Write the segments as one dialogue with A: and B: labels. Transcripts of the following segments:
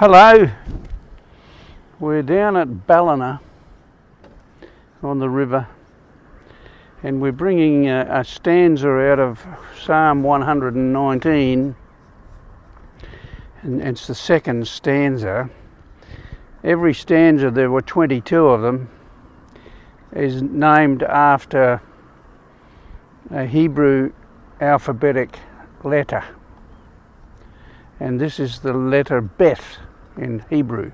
A: Hello, we're down at Ballina on the river, and we're bringing a stanza out of Psalm 119, and it's the second stanza. Every stanza, there were 22 of them, is named after a Hebrew alphabetic letter, and this is the letter BETH in Hebrew.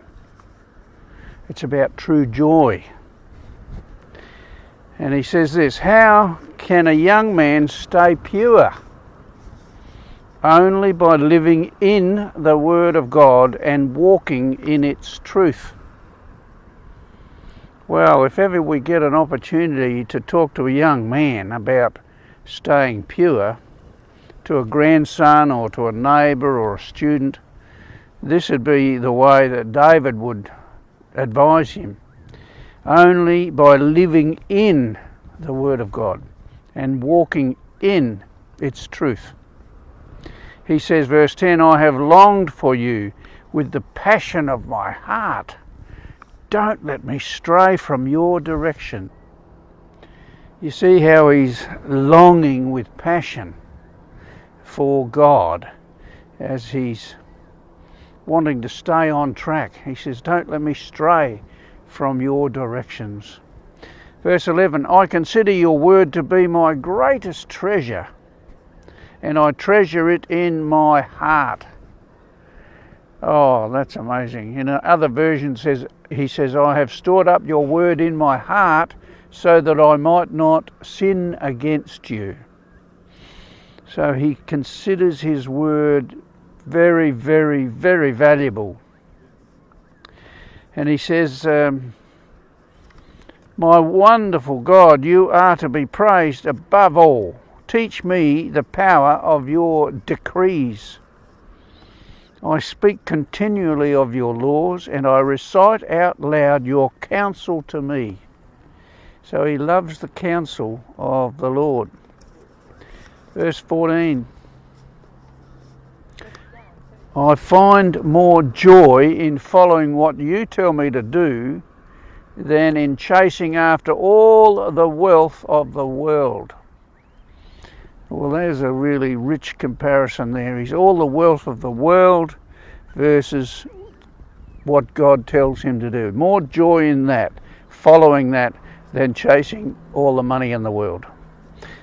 A: It's about true joy. And he says this: how can a young man stay pure? Only by living in the Word of God and walking in its truth. Well, if ever we get an opportunity to talk to a young man about staying pure, to a grandson or to a neighbour or a student, this would be the way that David would advise him. Only by living in the Word of God and walking in its truth. He says, verse 10, I have longed for you with the passion of my heart. Don't let me stray from your direction. You see how he's longing with passion for God as he's wanting to stay on track. He says, don't let me stray from your directions. Verse 11, I consider your word to be my greatest treasure, and I treasure it in my heart. Oh, that's amazing. In other versions, he says, I have stored up your word in my heart so that I might not sin against you. So he considers his word very, very, very valuable. And he says, my wonderful God, you are to be praised above all. Teach me the power of your decrees. I speak continually of your laws, and I recite out loud your counsel to me. So he loves the counsel of the Lord. Verse 14, I find more joy in following what you tell me to do than in chasing after all the wealth of the world. Well, there's a really rich comparison there. He's all the wealth of the world versus what God tells him to do. More joy in that, following that, than chasing all the money in the world.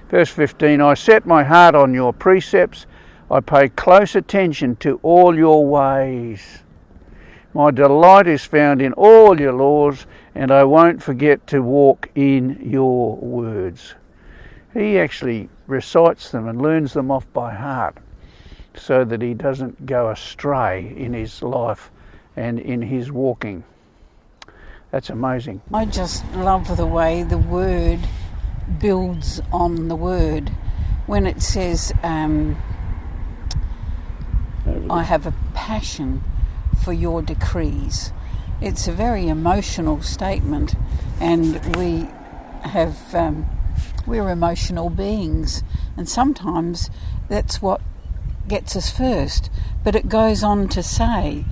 A: Verse 15, I set my heart on your precepts. I pay close attention to all your ways. My delight is found in all your laws, and I won't forget to walk in your words. He actually recites them and learns them off by heart so that he doesn't go astray in his life and in his walking. That's amazing.
B: I just love the way the word builds on the word. When it says, I have a passion for your decrees. It's a very emotional statement, and we're emotional beings, and sometimes that's what gets us first. But it goes on to say,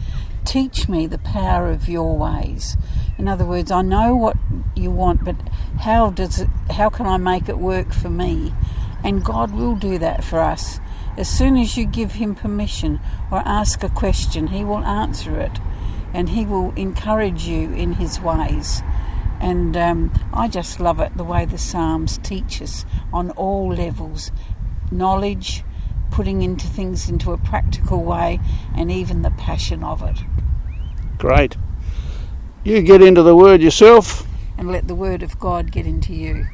B: teach me the power of your ways. In other words, I know what you want, but how can I make it work for me? And God will do that for us. As soon as you give him permission or ask a question, he will answer it, and he will encourage you in his ways. And I just love it, the way the Psalms teach us on all levels. Knowledge, putting into things into a practical way, and even the passion of it.
A: Great. You get into the Word yourself.
B: And let the Word of God get into you.